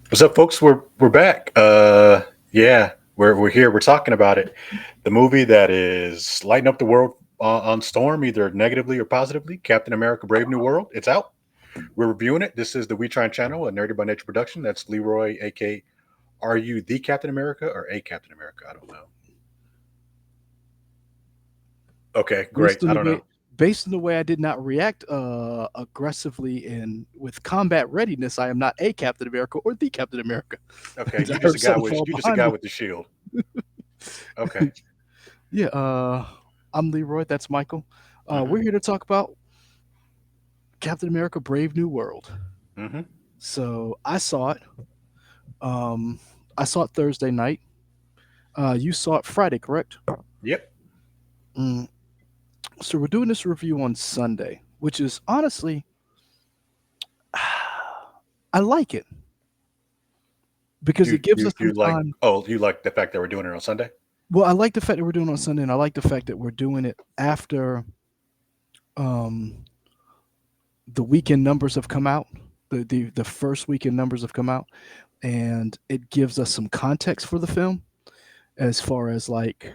What's up, folks? We're back. Yeah, we're here. We're talking about it. The movie that is lighting up the world on storm, either negatively or positively. Captain America: Brave New World. It's out. We're reviewing it. This is the We Trying channel, a Nerdy by Nature production. That's Leroy, aka. Are you the Captain America or a Captain America? I don't know. Okay, great. based on I the don't know. way based on the way I did not react aggressively and with combat readiness, I am not a Captain America or the Captain America. Okay, I you just heard a guy something with fall you just a behind guy me. with the shield. Okay. Yeah, I'm Leroy. That's Michael. Mm-hmm. We're here to talk about Captain America: Brave New World. Mm-hmm. So I saw it. Um, I saw it Thursday night. You saw it Friday, correct? Yep. Mm. So we're doing this review on Sunday, which is honestly, I like it because You it gives you us some you like? time. Oh, you like the fact that we're doing it on Sunday? Well, I like the fact that we're doing it on Sunday, and I like the fact that we're doing it after um, the weekend numbers have come out. The first weekend numbers have come out, and it gives us some context for the film as far as like,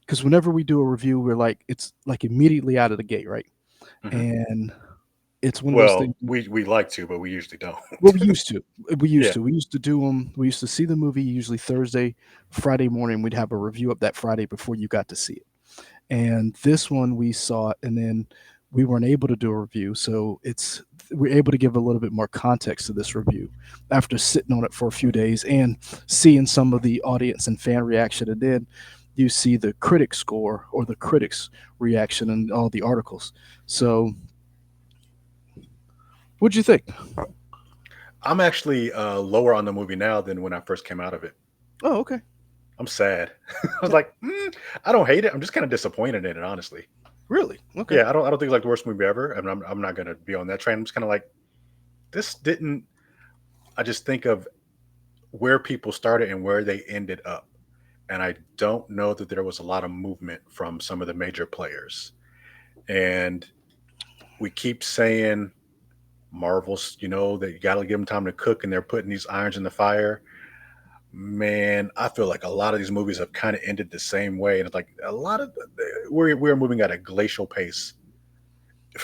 because whenever we do a review, we're like it's like immediately out of the gate, right? Mm-hmm. And it's one of those things. Well, we like to, but we usually don't. Well, we used to. We used Yeah. to. We used to do them. We used to see the movie usually Thursday, Friday morning. We'd have a review up that Friday before you got to see it. And this one we saw it, and then we weren't able to do a review. So we're able to give a little bit more context to this review after sitting on it for a few days and seeing some of the audience and fan reaction. And then you see the critic score or the critics reaction and all the articles. So what'd you think? I'm actually lower on the movie now than when I first came out of it. Oh, okay. I'm sad. I was like, I don't hate it. I'm just kind of disappointed in it, honestly. Really? Okay. Yeah, I don't think it's like the worst movie ever, and I'm not gonna be on that train. I'm just kind of like, this didn't. I just think of where people started and where they ended up, and I don't know that there was a lot of movement from some of the major players. And we keep saying Marvel's, that you got to give them time to cook, and they're putting these irons in the fire. Man, I feel like a lot of these movies have kind of ended the same way, and it's like a lot of we're moving at a glacial pace.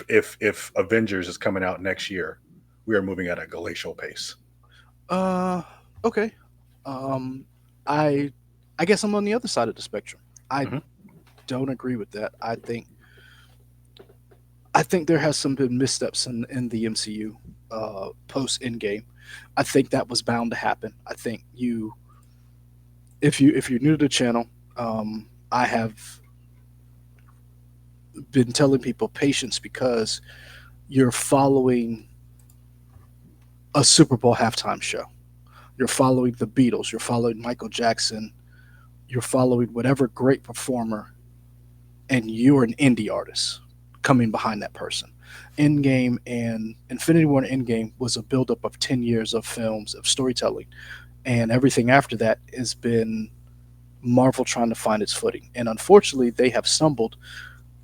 If Avengers is coming out next year, we are moving at a glacial pace. Uh, okay. Um, I, I guess I'm on the other side of the spectrum. I Hmm. don't agree with that. I think there has some been missteps in the MCU post Endgame. I think that was bound to happen. I think if you're new to the channel, I have been telling people patience because you're following a Super Bowl halftime show. You're following the Beatles. You're following Michael Jackson. You're following whatever great performer, and you're an indie artist coming behind that person. Endgame and Infinity War and Endgame was a buildup of 10 years of films, of storytelling. And everything after that has been Marvel trying to find its footing. And unfortunately, they have stumbled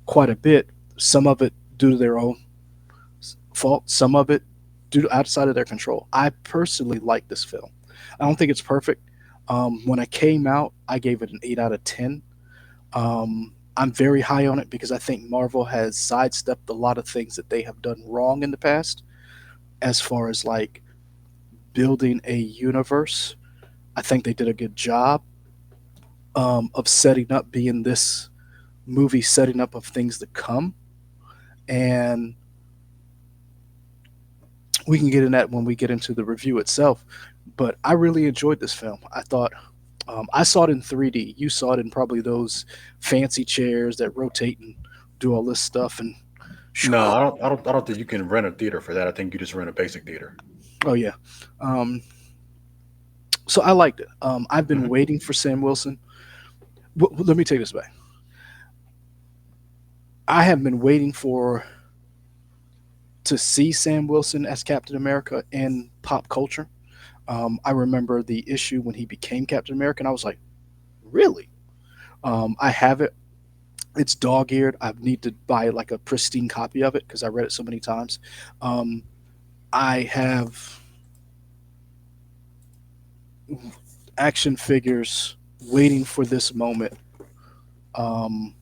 quite a bit. Some of it due to their own fault, some of it due to outside of their control. I personally like this film. I don't think it's perfect. When I came out, I gave it an 8 out of 10. I'm very high on it because I think Marvel has sidestepped a lot of things that they have done wrong in the past as far as like building a universe. I think they did a good job of setting up being this movie setting up of things to come. And we can get in that when we get into the review itself. But I really enjoyed this film. I thought I saw it in 3D. You saw it in probably those fancy chairs that rotate and do all this stuff. And No, I don't think you can rent a theater for that. I think you just rent a basic theater. oh yeah, um, so I liked it. I've been Hmm. waiting for Sam Wilson. Let me take this back. I have been waiting for to see Sam Wilson as Captain America in pop culture. I remember the issue when he became Captain America, and I was like, really? I have it. It's dog eared. I need to buy like a pristine copy of it because I read it so many times. Um, I have action figures waiting for this moment um,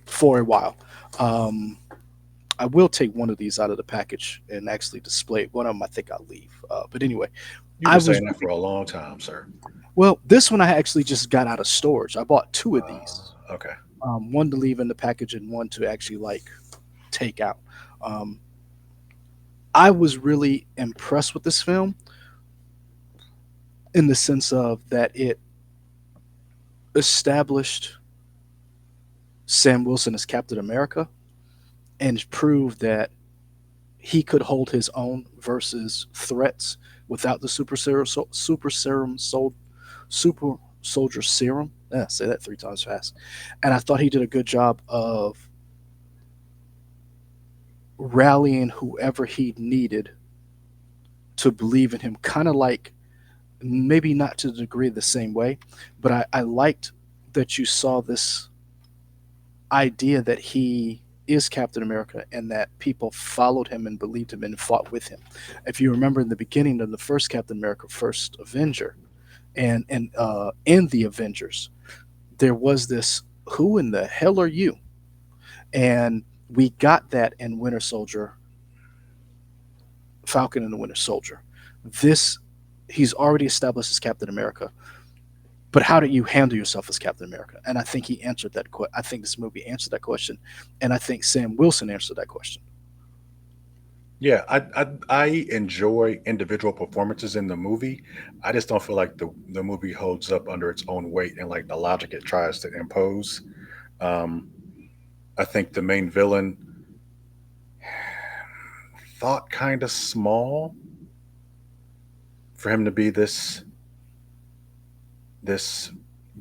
for a while. Um, I will take one of these out of the package and actually display it. One of them I think I'll leave. But anyway, You've I been was saying that for a long time, sir. well. This one I actually just got out of storage. I bought two of these, Okay. one to leave in the package and one to actually like take out. Um, I was really impressed with this film in the sense of that it established Sam Wilson as Captain America and proved that he could hold his own versus threats without the super soldier serum. Yeah, say that three times fast. And I thought he did a good job of rallying whoever he needed to believe in him, kind of like maybe not to the degree the same way, but I liked that you saw this idea that he is Captain America and that people followed him and believed him and fought with him. If you remember in the beginning of the first Captain America, first Avenger, and in the Avengers, there was this "Who in the hell are you?" and we got that in Winter Soldier, Falcon and the Winter Soldier. This he's already established as Captain America, but how do you handle yourself as Captain America? And I think he answered that. I think this movie answered that question, and I think Sam Wilson answered that question. Yeah, I enjoy individual performances in the movie. I just don't feel like the movie holds up under its own weight and like the logic it tries to impose. Um, I think the main villain thought kind of small for him to be this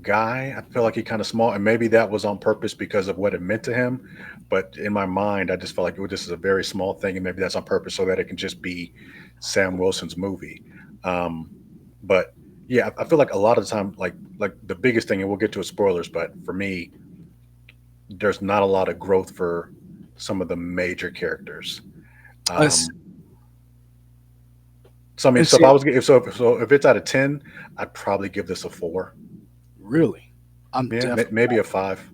guy. I feel like he kind of small, and maybe that was on purpose because of what it meant to him. But in my mind, I just felt like this is a very small thing, and maybe that's on purpose so that it can just be Sam Wilson's movie. Um, but yeah, I feel like a lot of the time, like the biggest thing, and we'll get to it spoilers, but for me, there's not a lot of growth for some of the major characters. Us Um, so I mean, and so if see, I was if it's out of 10, I'd probably give this a 4. really, I'm Yeah, definitely. maybe a 5.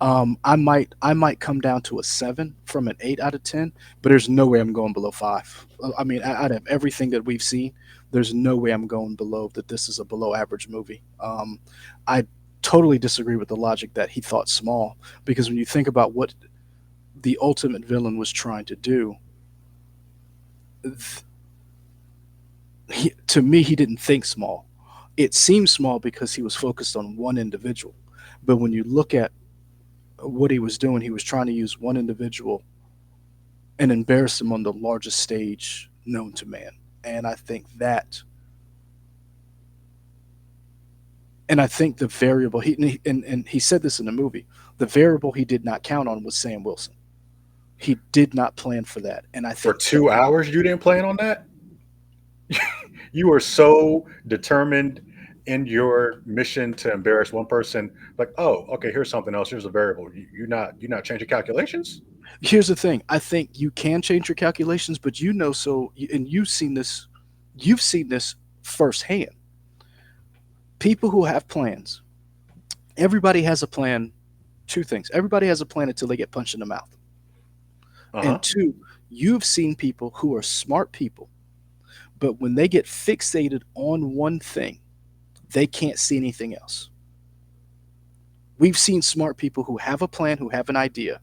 I might come down to a 7 from an 8 out of 10, but there's no way I'm going below 5. I mean, out of everything that we've seen, there's no way I'm going below that. This is a below average movie. I totally disagree with the logic that he thought small because when you think about what the ultimate villain was trying to do, to me, he didn't think small. It seemed small because he was focused on one individual. But when you look at what he was doing, he was trying to use one individual and embarrass him on the largest stage known to man. And I think that, and I think the variable and he said this in the movie, the variable he did not count on was Sam Wilson. He did not plan for that, and I For think that 2 hours, you didn't plan on that? You were so determined in your mission to embarrass one person, like, "Oh, okay, here's something else. Here's a variable." You not changing calculations? here's the thing. I think you can change your calculations, but and you've seen this firsthand. People who have plans, everybody has a plan. Two things. Everybody has a plan until they get punched in the mouth. And Uh-huh. two, you've seen people who are smart people, but when they get fixated on one thing, they can't see anything else. We've seen smart people who have a plan, who have an idea,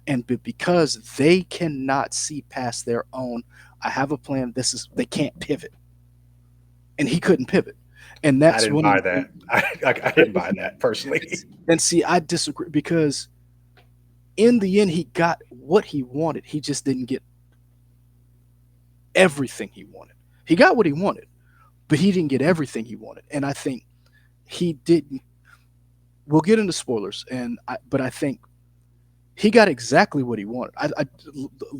and because they cannot see past their own, I have a plan, they can't pivot. And he couldn't pivot. And I that's didn't one of buy the that. things. I didn't buy that personally. And see, I disagree because in the end, he got what he wanted. He just didn't get everything he wanted. He got what he wanted, but he didn't get everything he wanted. And I think he didn't. We'll get into spoilers, but I think he got exactly what he wanted.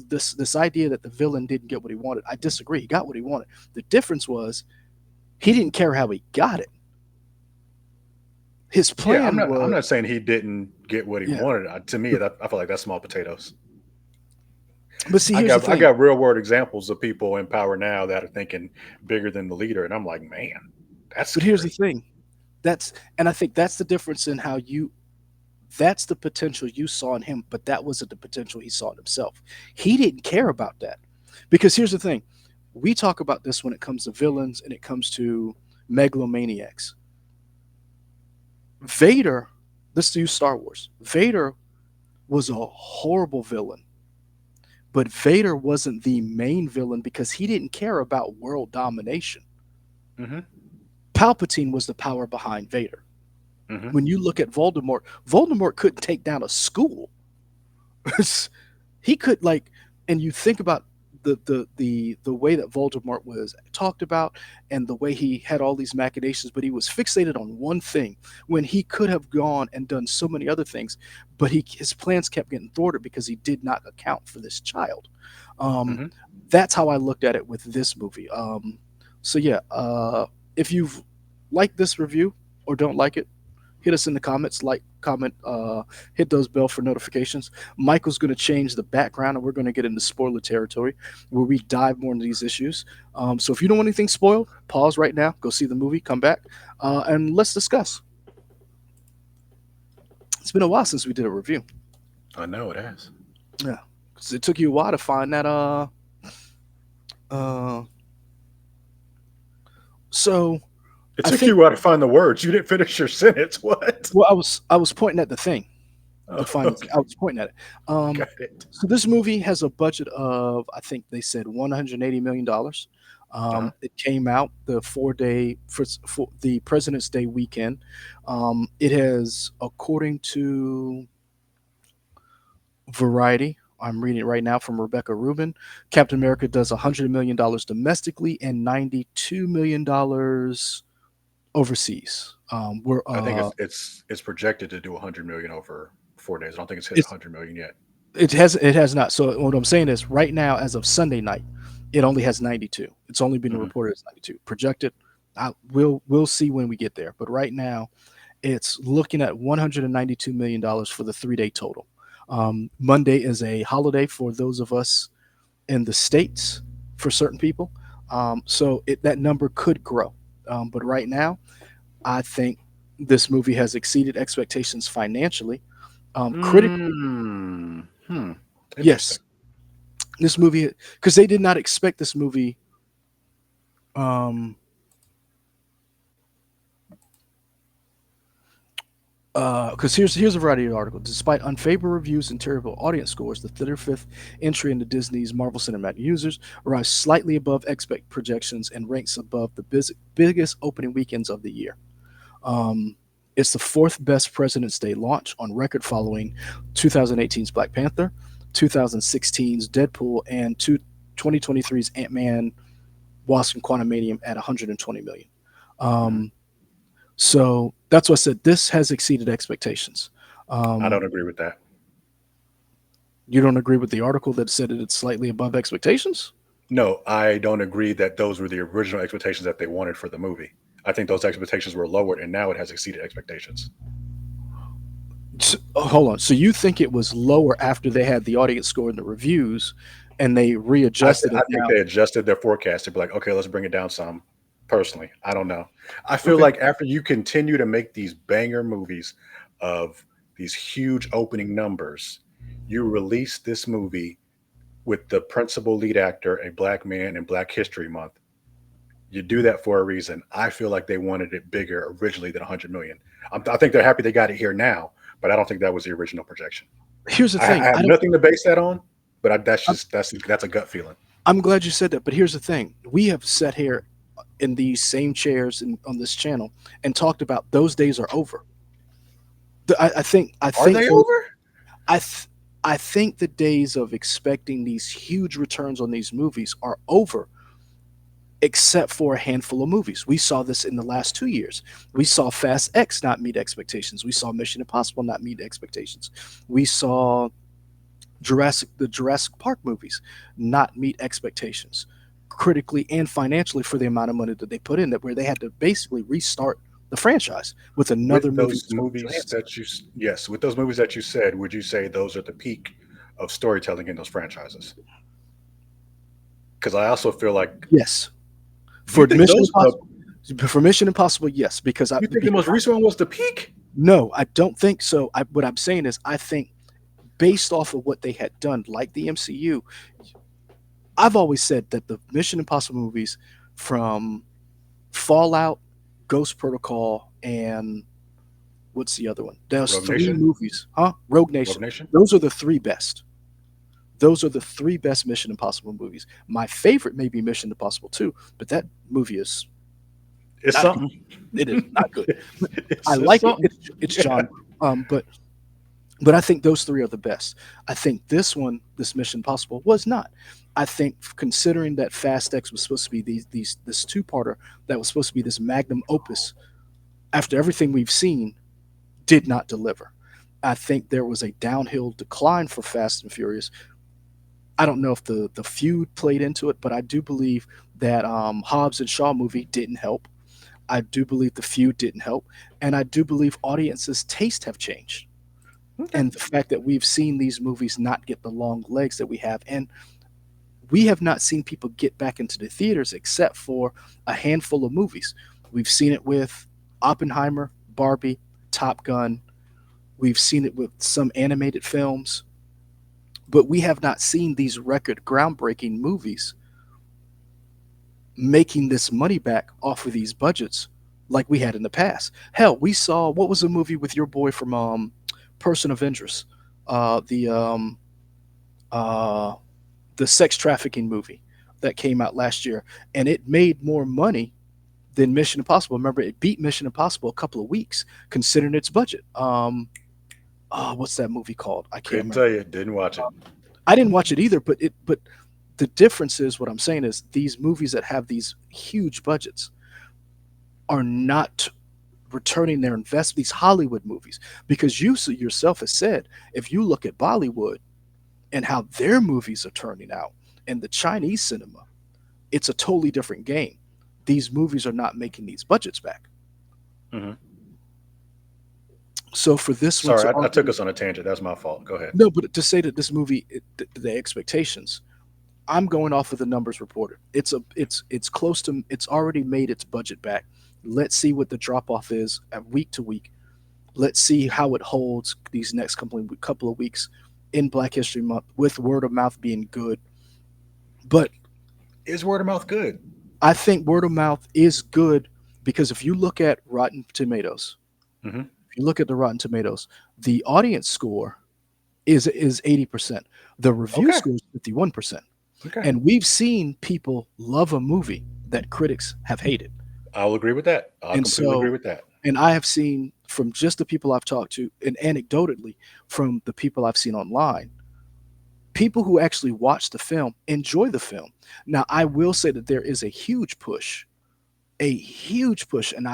This idea that the villain didn't get what he wanted, I disagree. He got what he wanted. The difference was he didn't care how he got it. His Yeah, I'm plan not I'm was, not saying he didn't get what he yeah, wanted. To me, I feel like that's small potatoes. But see, I here's the got I thing. got real world examples of people in power now that are thinking bigger than the leader, and I'm like, man, that's But here's the scary. thing. That's and I think that's the difference in how you that's the potential you saw in him, but that wasn't the potential he saw in himself. He didn't care about that. Because here's the thing. We talk about this when it comes to villains and it comes to megalomaniacs. Vader, let's use Star Wars. Vader was a horrible villain, but Vader wasn't the main villain because he didn't care about world domination. Hmm. Palpatine was the power behind Vader. Hmm. When you look at Voldemort, Voldemort couldn't take down a school. He could like, and you think about the way that Voldemort was talked about and the way he had all these machinations, but he was fixated on one thing when he could have gone and done so many other things, but his plans kept getting thwarted because he did not account for this child. Um, Hmm. that's how I looked at it with this movie. So yeah, if you've liked this review or don't like it, hit us in the comments, like, comment, hit those bell for notifications. Michael's going to change the background, and we're going to get into spoiler territory where we dive more into these issues. So if you don't want anything spoiled, pause right now, go see the movie, come back, and let's discuss. It's been a while since we did a review. I know it has. Yeah, because it took you a while to find that. Uh, so It I took you think. a while to find the words. You didn't finish your sentence. What? Well, I was pointing at the thing to Oh, find. I okay, was pointing at it. Um, got it. so this movie has a budget of, I think they said, $180 million. Uh-huh. It came out the 4 day for the President's Day weekend. It has, according to Variety, I'm reading it right now from Rebecca Rubin, Captain America does $100 million domestically and $92 million overseas. We're I think it's projected to do 100 million over 4 days. I don't think it's hit it's 100 million yet. it has not. So what I'm saying is, right now, as of Sunday night, it only has 92. It's only been Hmm. reported as 92. Projected, we'll see when we get there. But right now, it's looking at $192 million for the 3 day total. Monday is a holiday for those of us in the states, for certain people. So that number could grow. But right now, I think this movie has exceeded expectations financially. Critically, Mm. Hmm. Interesting. yes, this movie, because they did not expect this movie. Um, because here's a variety of articles. Despite unfavorable reviews and terrible audience scores, the 35th entry into Disney's Marvel Cinematic Users arrives slightly above expect projections and ranks above the biggest opening weekends of the year. It's the fourth best President's Day launch on record, following 2018's Black Panther, 2016's Deadpool, and 2023's Ant-Man, Wasp, and Quantumanium at 120 million. Mhm. Um, so that's what I said. This has exceeded expectations. I Um, don't agree with that. you don't agree with the article that said it's slightly above expectations? No, I don't agree that those were the original expectations that they wanted for the movie. I think those expectations were lowered, and now it has exceeded expectations. Hold on. So you think it was lower after they had the audience score and the reviews, and they readjusted I it think now? they adjusted their forecast to be like, okay, let's bring it down some. Personally, I don't know. I feel Okay. like after you continue to make these banger movies of these huge opening numbers, you release this movie with the principal lead actor, a black man in Black History Month. You do that for a reason. I feel like they wanted it bigger originally than 100 million. I think they're happy they got it here now, but I don't think that was the original projection. Here's the I thing. have I don't. nothing to base that on, but that's I'm, just that's a gut feeling. I'm glad you said that. But here's the thing. We have sat here in these same chairs on this channel and talked about those days are over. I think. I Are think they those. over? I. Th- I think the days of expecting these huge returns on these movies are over, except for a handful of movies. We saw this in the last 2 years. We saw Fast X not meet expectations. We saw Mission Impossible not meet expectations. We saw the Jurassic Park movies not meet expectations critically and financially for the amount of money that they put in, that where they had to basically restart the franchise with another With movie those with Scarlett movies Johansson. that you yes, with those movies that you said, would you say those are the peak of storytelling in those franchises. Because I also feel like, Yes, do you for think Mission those the Impossible. For Mission Impossible, yes, because you think the most recent one was the peak? no, I don't think so. What I'm saying is, I think based off of what they had done, like the MCU, I've always said that the Mission Impossible movies from Fallout, Ghost Protocol, and what's the other one? There's Rogue three Nation, movies, huh? Rogue Rogue Nation. Nation. Those are the three best. Those are the three best Mission Impossible movies. My favorite may be Mission Impossible 2, but that movie is It's not good. something. It is not good. I It's like it. something. It's Yeah. genre. But I think those three are the best. I think this one, this Mission Impossible, was not. I think considering that Fast X was supposed to be this two parter that was supposed to be this magnum opus, after everything we've seen, did not deliver. I think there was a downhill decline for Fast and Furious. I don't know if the feud played into it, but I do believe that Hobbs and Shaw movie didn't help. I do believe the feud didn't help, and I do believe audiences' taste have changed. Okay. And the fact that we've seen these movies not get the long legs that we have, and we have not seen people get back into the theaters except for a handful of movies. We've seen it with Oppenheimer, Barbie, Top Gun. We've seen it with some animated films, but we have not seen these record groundbreaking movies making this money back off of these budgets like we had in the past. Hell, we saw what was a movie with your boy from Person of Interest, the uh, the sex trafficking movie that came out last year, and it made more money than Mission Impossible. Remember, it beat Mission Impossible a couple of weeks considering its budget. What's that movie called? I can't Couldn't remember. tell you. Didn't watch it. I didn't watch it either, but the difference is what I'm saying is these movies that have these huge budgets are not returning their investment. These Hollywood movies, because you yourself has said, if you look at Bollywood and how their movies are turning out and the Chinese cinema, it's a totally different game. These movies are not making these budgets back. Hmm. So for this one Sorry, to I took argue, us on a tangent. That's my fault. Go ahead. no, but to say that this movie, the expectations, I'm going off of the numbers reported. It's close to, it's already made its budget back. Let's see what the drop off is at week to week. Let's see how it holds these next couple of weeks in Black History Month with word of mouth being good. But Is word of mouth good? I think word of mouth is good because if you look at Rotten Tomatoes, Hmm. if you look at the Rotten Tomatoes, the audience score is 80%. The review Okay. score is 51%. Okay. And we've seen people love a movie that critics have hated. I'll agree with that. I'll And completely agree so, with that. and I have seen from just the people I've talked to, and anecdotally from the people I've seen online, people who actually watch the film enjoy the film. Now, I will say that there is a huge push, and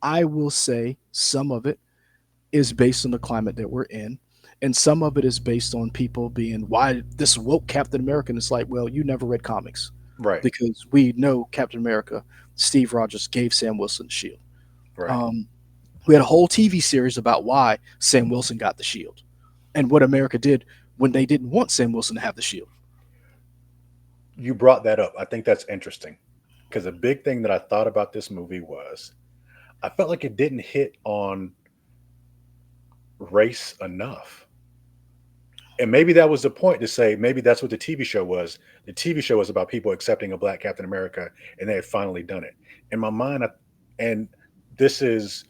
I will say some of it is based on the climate that we're in. And some of it is based on people being, why this woke Captain America? And it's like, well, you never read comics Right. because we know Captain America, Steve Rogers gave Sam Wilson the shield. Right. Um, we had a whole TV series about why Sam Wilson got the shield and what America did when they didn't want Sam Wilson to have the shield. You brought that up. I think that's interesting because a big thing that I thought about this movie was I felt like it didn't hit on race enough. And maybe that was the point to say maybe that's what the TV show was. The TV show was about people accepting a black Captain America, and they had finally done it. In my mind, and this is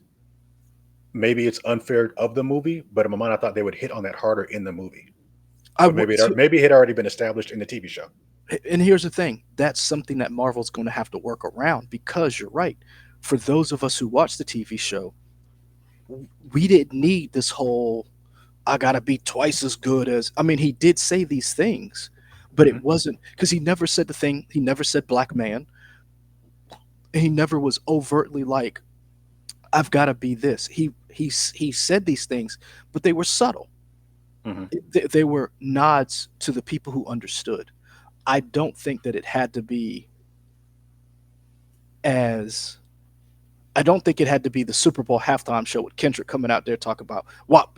maybe it's unfair of the movie, but in my mind, I thought they would hit on that harder in the movie. I But would, maybe it had already been established in the TV show. and here's the thing: that's something that Marvel's going to have to work around because you're right. For those of us who watch the TV show, we didn't need this whole I gotta be twice as good as. I mean, he did say these things, but Hmm. it wasn't because he never said the thing. He never said black man. He never was overtly like, I've got to be this. He said these things, but they were subtle. Hmm. They were nods to the people who understood. I don't think that it had to be as. I don't think it had to be the Super Bowl halftime show with Kendrick coming out there talking about what.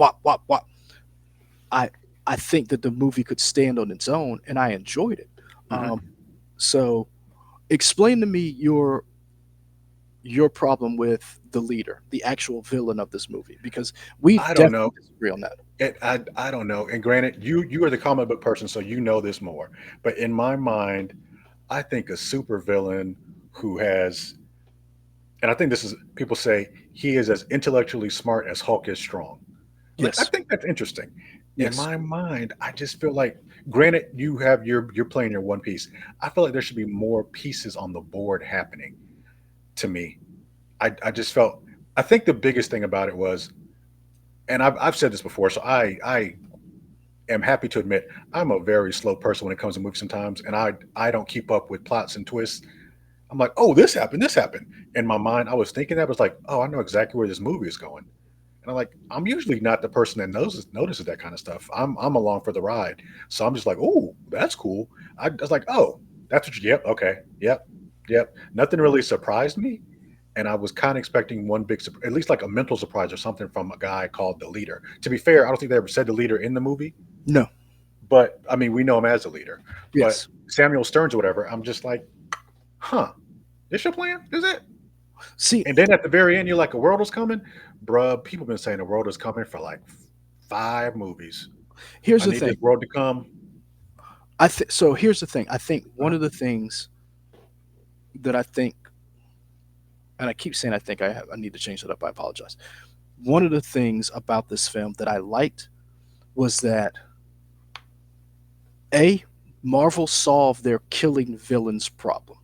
I think that the movie could stand on its own, and I enjoyed it. Um, Hmm. so, explain to me your problem with the leader, the actual villain of this movie, because we I don't know. definitely disagree on that. I don't know. And granted, you are the comic book person, so you know this more. But in my mind, I think a supervillain who has, and I think this is people say he is as intellectually smart as Hulk is strong. Like I Yes, think that's interesting. In yes, my mind, I just feel like, granted, you're playing your one piece. I feel like there should be more pieces on the board happening. To me, I just felt. I think the biggest thing about it was, and I've said this before, so I am happy to admit I'm a very slow person when it comes to movies sometimes, and I don't keep up with plots and twists. I'm like, oh, this happened, this happened. In my mind, I was thinking that, but was like, oh, I know exactly where this movie is going. And I'm like, I'm usually not the person that notices that kind of stuff. I'm along for the ride, so I'm just like, oh, that's cool. I was like, oh, that's what you. Yep, okay, yep. Nothing really surprised me, and I was kind of expecting one big, at least like a mental surprise or something from a guy called the leader. To be fair, I don't think they ever said the leader in the movie, no, but I mean, we know him as the leader. But yes. Samuel Stearns or whatever, I'm just like, huh, this your plan? Is it? See, And then at the very end, you're like, a world is coming, bruh. People been saying the world is coming for like 5 movies. here's I the need this thing. world to come. So here's the thing. I think one Uh, of the things that I think, and I keep saying I need to change that up. I apologize. One of the things about this film that I liked was that a Marvel solved their killing villains problem,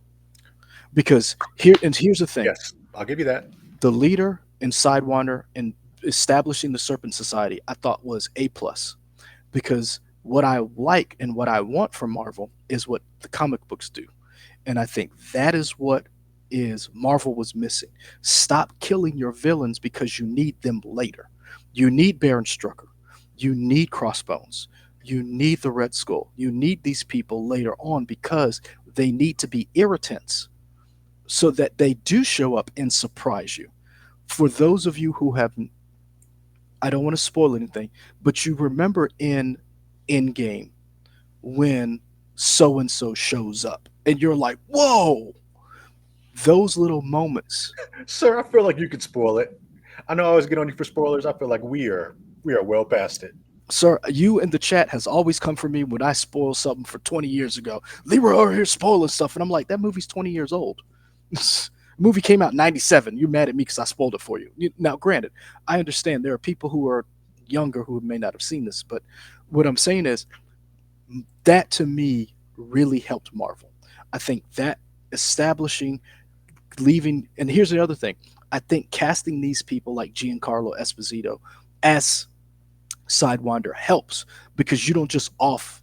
because here's the thing: yes, I'll give you that. the leader in Sidewinder and establishing the Serpent Society, I thought was a plus, because what I like and what I want from Marvel is what the comic books do. And I think that is what is Marvel was missing. Stop killing your villains because you need them later. You need Baron Strucker. You need Crossbones. You need the Red Skull. You need these people later on because they need to be irritants so that they do show up and surprise you. For those of you who have, I don't want to spoil anything, but you remember in Endgame when so and so shows up and you're like, whoa, those little moments. Sir, I feel like you could spoil it. I know I always get on you for spoilers. I feel like we are well past it. Sir, you in the chat has always come for me when I spoil something for 20 years ago. Leroy over here spoiling stuff. And I'm like, that movie's 20 years old. Movie came out in 97. You're mad at me because I spoiled it for you. Now, granted, I understand there are people who are younger who may not have seen this, but what I'm saying is that to me really helped Marvel. I think that establishing, leaving, and here's the other thing. I think casting these people like Giancarlo Esposito as Sidewinder helps because you don't just off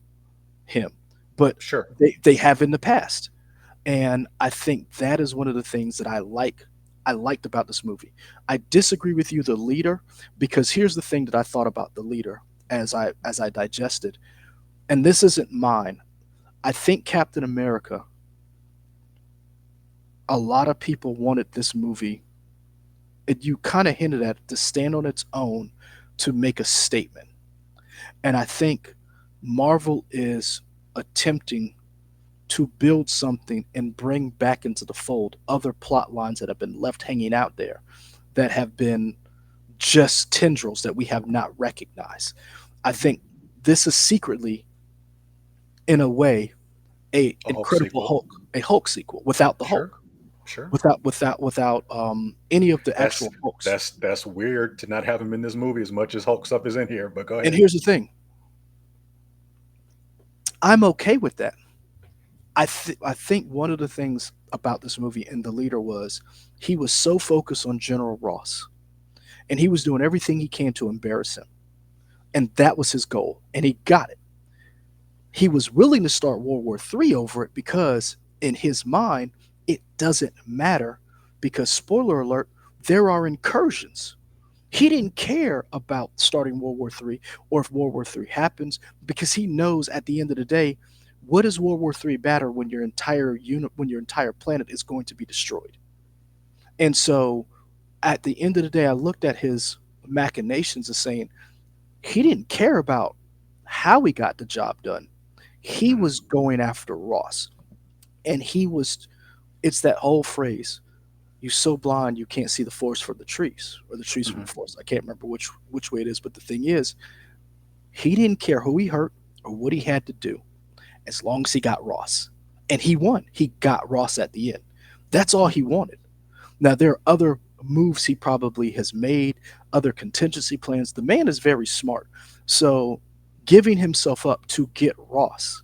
him, but Sure. they have in the past. And I think that is one of the things that I liked about this movie. I disagree with you, the leader, because here's the thing that I thought about the leader as I digested, and this isn't mine. I think Captain America, a lot of people wanted this movie, and you kind of hinted at it, to stand on its own to make a statement. And I think Marvel is attempting to build something and bring back into the fold other plot lines that have been left hanging out there that have been just tendrils that we have not recognized. I Hmm. think this is secretly, in a way, a A Hulk Incredible sequel. Hulk, a Hulk sequel without the Sure. Hulk, Sure. without any of the That's actual Hulks. that's weird to not have him in this movie as much as Hulk stuff is in here. But go And ahead. here's the thing, I'm okay with that. I think one of the things about this movie and the leader was he was so focused on General Ross and he was doing everything he can to embarrass him. And that was his goal. And he got it. He was willing to start World War III over it because, in his mind, it doesn't matter because, spoiler alert, there are incursions. He didn't care about starting World War III or if World War III happens because he knows at the end of the day, what does World War III matter when your entire unit, when your entire planet is going to be destroyed? And so, at the end of the day, I looked at his machinations as saying he didn't care about how he got the job done. He Mhm. was going after Ross, and he was. It's that whole phrase: "You so blind you can't see the forest for the trees, or the trees from Mhm. the forest." I can't remember which way it is, but the thing is, he didn't care who he hurt or what he had to do, as long as he got Ross, and he won. He got Ross at the end. That's all he wanted. Now there are other moves he probably has made, other contingency plans. The man is very smart, so giving himself up to get Ross,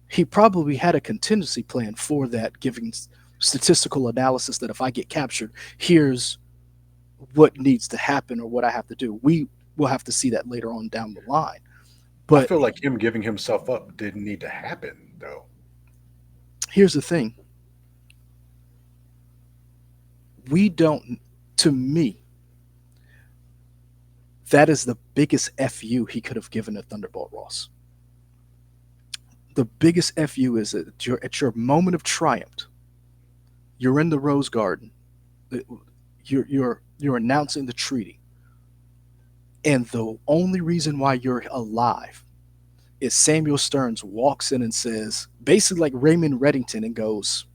he probably had a contingency plan for that, giving statistical analysis that if I get captured, here's what needs to happen or what I have to do. We will have to see that later on down the line. I But feel like him giving himself up didn't need to happen, though. here's the thing: we don't, to me, that is the biggest FU he could have given to Thunderbolt Ross. The biggest FU is that at your moment of triumph, you're in the Rose Garden, you're announcing the treaty, and the only reason why you're alive is Samuel Stearns walks in and says, basically like Raymond Reddington, and goes,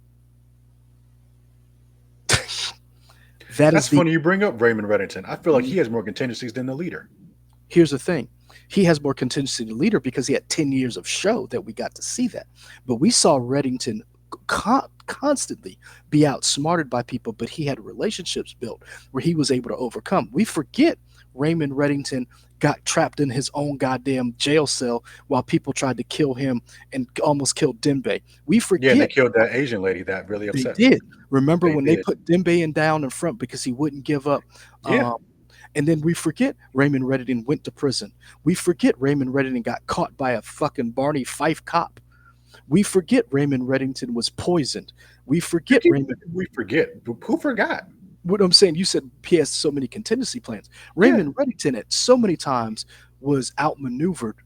"That That's is the." funny you bring up Raymond Reddington. I feel like he has more contingencies than the leader. Here's the thing: he has more contingency to leader because he had 10 years of show that we got to see that. But we saw Reddington constantly be outsmarted by people, but he had relationships built where he was able to overcome. We forget Raymond Reddington got trapped in his own goddamn jail cell while people tried to kill him and almost killed Dembe. We Yeah, and they forget killed that Asian lady. That really they upset me. did. Remember They when they did. put Dembe in down in front because he wouldn't give up? Yeah. Um, and then we forget Raymond Reddington went to prison. We forget Raymond Reddington got caught by a fucking Barney Fife cop. We forget Raymond Reddington was poisoned. We You forget keep Raymond. we forget. Who forgot? What I'm saying, you said he has so many contingency plans. Yeah. Raymond Reddington at so many times was outmaneuvered,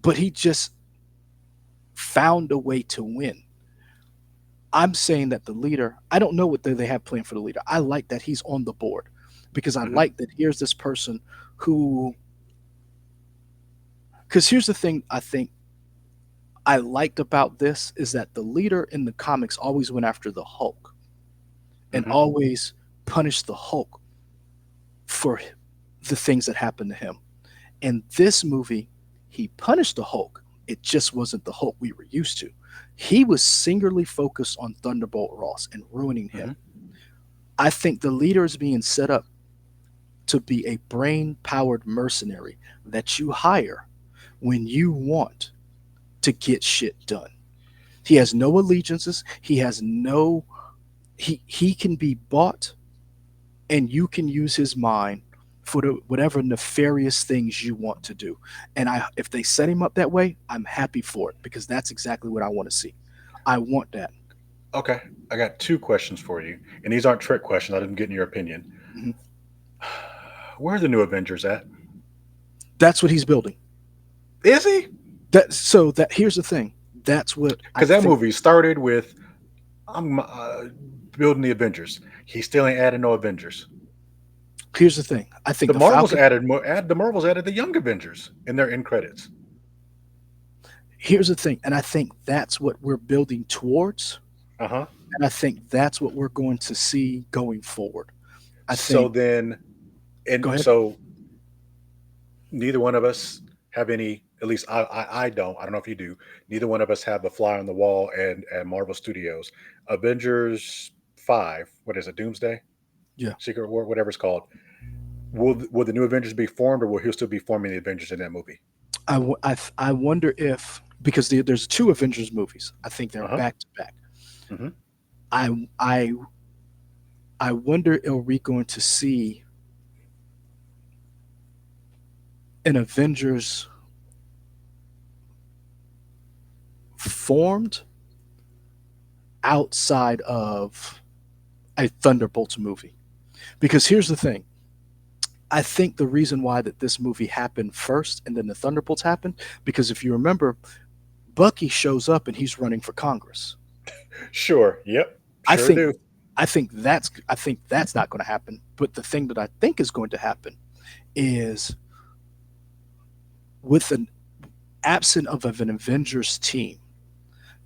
but he just found a way to win. I'm saying that the leader, I don't know what they have planned for the leader. I like that he's on the board because I Mhm. like that here's this person who, because here's the thing I think I liked about this is that the leader in the comics always went after the Hulk and Mhm. always punished the Hulk for the things that happened to him. In this movie, he punished the Hulk. It just wasn't the Hulk we were used to. He was singularly focused on Thunderbolt Ross and ruining him. Mhm. I think the leader is being set up to be a brain powered mercenary that you hire when you want to get shit done. He has no allegiances. He has no he can be bought and you can use his mind for whatever nefarious things you want to do. And I if they set him up that way, I'm happy for it because that's exactly what I want to see. I want that. Okay. I got two questions for you, and these aren't trick questions. I didn't get in your opinion. Mhm. Where are the new Avengers at? That's what he's building. Is he? That so that here's the thing. That's what I Because that think. movie started with I'm building the Avengers. He still ain't added no Avengers. Here's the thing. I think The the Marvels Falcon. added more. Add the Marvels added the Young Avengers in their end credits. Here's the thing, and I think that's what we're building towards, Uh huh. and I think that's what we're going to see going forward. I So think. then, Go and ahead. so neither one of us have any. At least I don't. I don't know if you do. Neither one of us have a fly on the wall and Marvel Studios. Avengers 5. What is it? Doomsday, Yeah. Secret War, whatever it's called. Will the new Avengers be formed, or will he still be forming the Avengers in that movie? I wonder if because there's two Avengers movies. I think they're Uh huh. back to back. Hmm. I I wonder are we going to see an Avengers formed outside of a Thunderbolts movie? Because here's the thing. I think the reason why that this movie happened first and then the Thunderbolts happened because if you remember, Bucky shows up and he's running for Congress. Sure. Yep. I Sure think do. I think that's not going to happen. But the thing that I think is going to happen is with an absent of an Avengers team,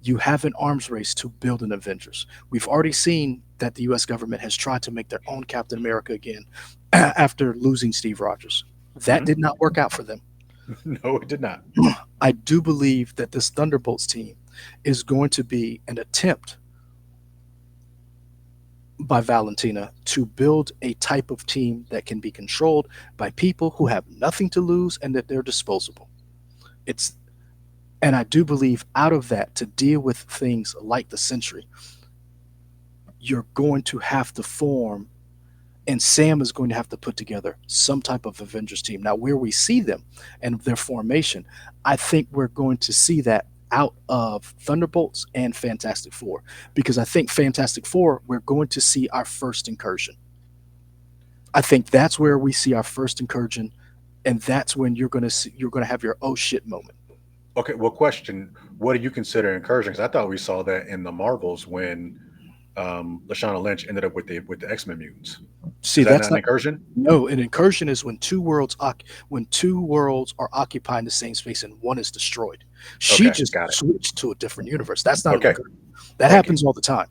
you have an arms race to build an Avengers. We've already seen that the US government has tried to make their own Captain America again after losing Steve Rogers. That Mhm. did not work out for them. No, it did not. I do believe that this Thunderbolts team is going to be an attempt by Valentina to build a type of team that can be controlled by people who have nothing to lose and that they're disposable. It's and I do believe out of that to deal with things like the Century, you're going to have to form and Sam is going to have to put together some type of Avengers team. Now, where we see them and their formation, I think we're going to see that out of Thunderbolts and Fantastic Four, because I think Fantastic Four, we're going to see our first incursion. I think that's where we see our first incursion, and that's when you're going to have your oh shit moment. Okay, well, question: what do you consider incursion? Because I thought we saw that in the Marvels when Lashana Lynch ended up with the X Men mutants. See, Is that that's not an not incursion? no an incursion is when when two worlds are occupying the same space and one is destroyed. She Okay, just got it. switched to a different universe. That's not an Okay, incursion. That thank you. happens all the time.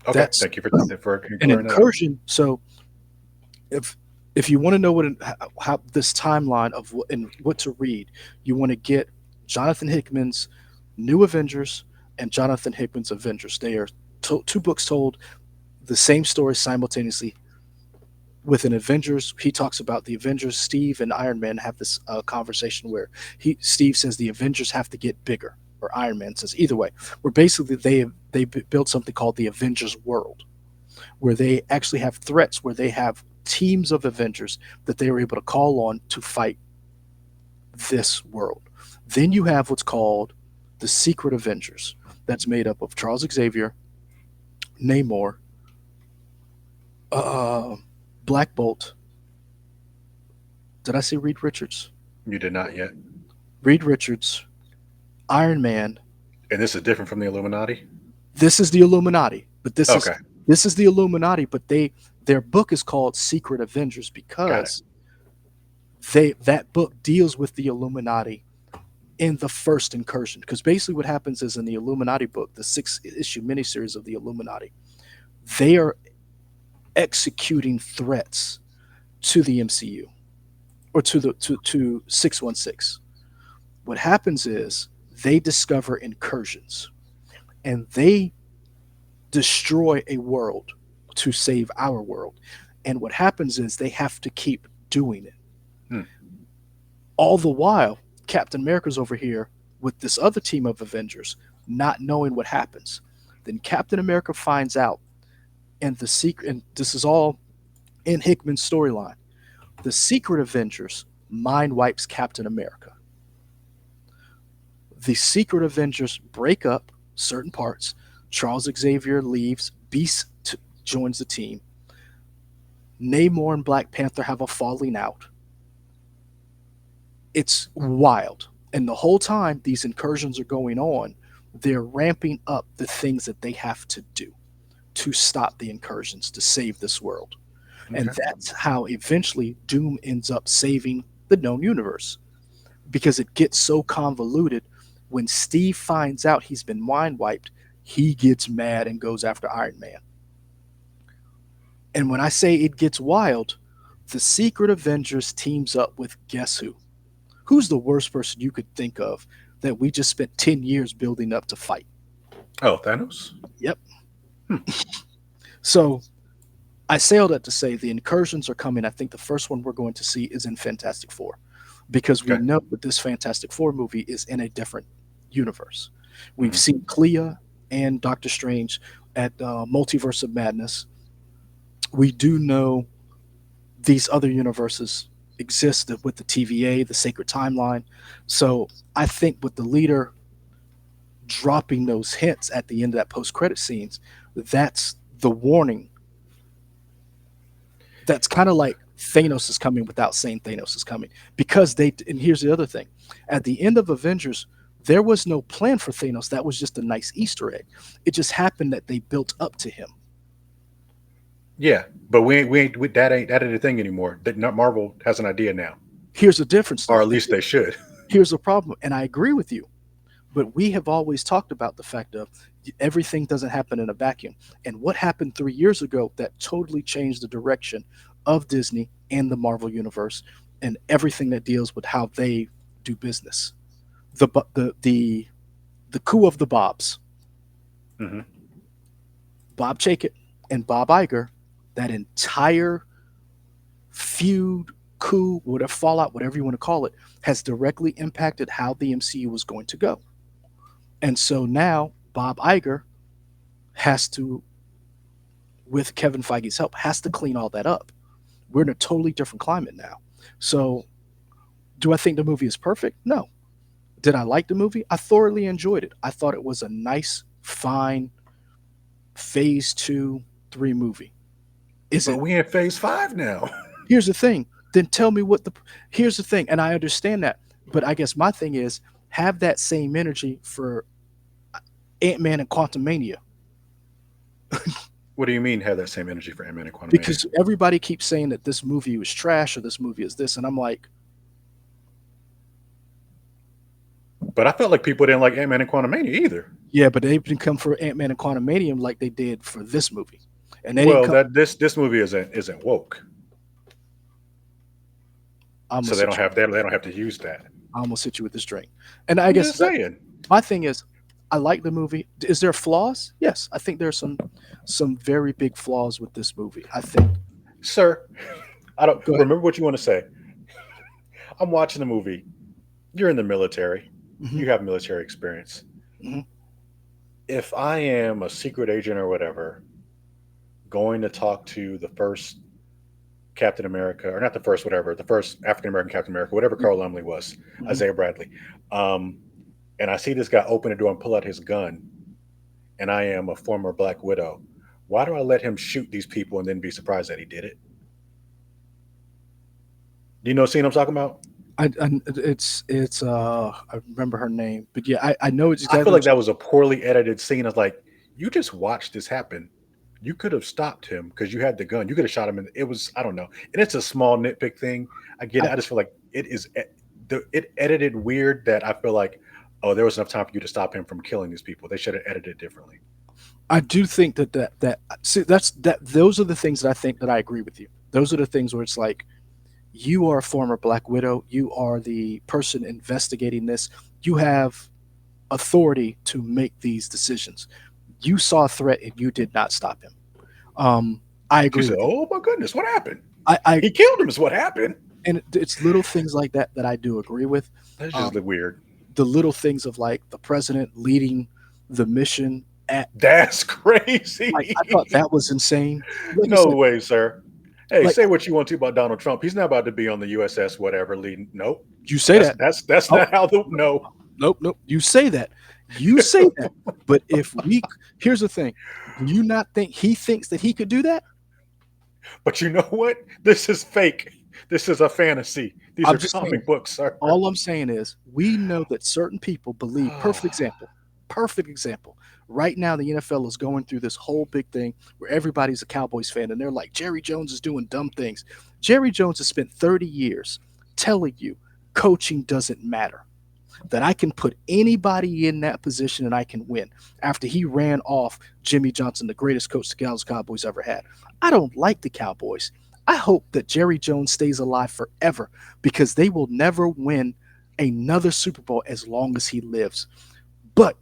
Okay, That's thank you for an clearing that up. incursion. So if you want to know how this timeline of what and what to read, you want to get Jonathan Hickman's New Avengers and Jonathan Hickman's Avengers. They are two books told the same story simultaneously. With an Avengers, he talks about the Avengers. Steve and Iron Man have this conversation where Steve says the Avengers have to get bigger, or Iron Man says either way. Where basically they built something called the Avengers World, where they actually have threats, where they have teams of Avengers that they are able to call on to fight this world. Then you have what's called the Secret Avengers, that's made up of Charles Xavier, Namor, uh, Black Bolt. Did I say Reed Richards? You did not yet, Reed Richards, Iron Man. and this is different from the Illuminati. This is the Illuminati, but Okay, this is the Illuminati, but their book is called Secret Avengers got it. because that book deals with the Illuminati in the first incursion. Because basically, what happens is in the Illuminati book, the 6-issue miniseries of the Illuminati, they are executing threats to the MCU or to 616. What happens is they discover incursions and they destroy a world to save our world. And what happens is they have to keep doing it. Hmm. All the while, Captain America's over here with this other team of Avengers, not knowing what happens. Then Captain America finds out, and the secret, and this is all in Hickman's storyline. The Secret Avengers mind wipes Captain America. The Secret Avengers break up certain parts. Charles Xavier leaves. Joins the team. Namor and Black Panther have a falling out. It's wild. And the whole time these incursions are going on, they're ramping up the things that they have to do to stop the incursions, to save this world. And Okay. that's how eventually Doom ends up saving the known universe, because it gets so convoluted. When Steve finds out he's been mind wiped, he gets mad and goes after Iron Man. And when I say it gets wild, the Secret Avengers teams up with guess who? Who's the worst person you could think of that we just spent 10 years building up to fight? Oh, Thanos. Yep. Hmm. So I say all that to say the incursions are coming. I think the first one we're going to see is in Fantastic Four, because we Okay. know that this Fantastic Four movie is in a different universe. We've Mhm. seen Clea and Doctor Strange at Multiverse of Madness. We do know these other universes exist with the TVA, the Sacred Timeline. So I think with the leader dropping those hints at the end of that post-credit scenes, that's the warning. That's kind of like Thanos is coming without saying Thanos is coming, because they. And here's the other thing: at the end of Avengers, there was no plan for Thanos. That was just a nice Easter egg. It just happened that they built up to him. Yeah, but that ain't a thing anymore. That Marvel has an idea now, Here's the difference, or though. at least they should. Here's the problem, and I agree with you. But we have always talked about the fact of everything doesn't happen in a vacuum. And what happened 3 years ago that totally changed the direction of Disney and the Marvel universe and everything that deals with how they do business. The coup of the Bobs, Hmm. Bob Chapek and Bob Iger, that entire feud, coup, whatever fallout, whatever you want to call it, has directly impacted how the MCU was going to go. And so now Bob Iger has to, with Kevin Feige's help, has to clean all that up. We're in a totally different climate now. So, do I think the movie is perfect? No. Did I like the movie? I thoroughly enjoyed it. I thought it was a nice, fine phase two, three movie. Is But it? we in phase 5 now. Here's the thing. Then tell me what the. Here's the thing, and I understand that, but I guess my thing is have that same energy for Ant-Man and Quantumania, What do you mean have that same energy for Ant-Man and Quantumania? because everybody keeps saying that this movie was trash or this movie is this, and I'm like, But I felt like people didn't like Ant-Man and Quantumania either. yeah, but they didn't come for Ant-Man and Quantumania like they did for this movie, and they didn't Well, come. that this movie isn't woke, I'm so gonna sit you. they don't have to use that. I'm gonna sit you with this drink, and I I'm guess just saying, my thing is, I like the movie. Is there flaws? Yes, I think there's some very big flaws with this movie. I think. sir. I don't Go ahead. remember what you want to say. I'm watching the movie. You're in the military. Hmm. You have military experience. Hmm. If I am a secret agent or whatever, going to talk to the first Captain America, or not the first, whatever, the first African American Captain America, whatever Carl Lumley was, Hmm. Isaiah Bradley, um, and I see this guy open the door and pull out his gun, and I am a former Black Widow, why do I let him shoot these people and then be surprised that he did it? Do you know what scene I'm talking about? It's I remember her name, but yeah, I know it's I feel exactly like what that was a poorly edited scene. I was like, you just watched this happen. You could have stopped him because you had the gun. You could have shot him, and it was I don't know. And it's a small nitpick thing. I get I, it. I just feel like it edited weird that I feel like oh there was enough time for you to stop him from killing these people. They should have edited it differently. I do think that see that those are the things that I think that I agree with you. Those are the things where it's like you are a former Black Widow, you are the person investigating this, you have authority to make these decisions. You saw a threat and you did not stop him. I She agree said, with you. "Oh my goodness, what happened? I He killed him. Is what happened." and it's little things like that that I do agree with. That's just Um, weird. the little things of like the president leading the mission at That's like crazy. I thought that was insane. Like I No said, way, sir. Hey, like say what you want to about Donald Trump. He's not about to be on the USS whatever leading. Nope. you say that. That's Oh, not how the no. nope, nope. You say that. You say that. But if we here's the thing. Do you not think he thinks that he could do that? But you know what? This is fake. This is a fantasy. These I'm are just saying. comic books, sir. All I'm saying is we know that certain people believe perfect Oh, example. Perfect example. Right now the NFL is going through this whole big thing where everybody's a Cowboys fan and they're like Jerry Jones is doing dumb things. Jerry Jones has spent 30 years telling you coaching doesn't matter. That I can put anybody in that position and I can win after he ran off Jimmy Johnson, the greatest coach the Dallas Cowboys ever had. I don't like the Cowboys. I hope that Jerry Jones stays alive forever because they will never win another Super Bowl as long as he lives. But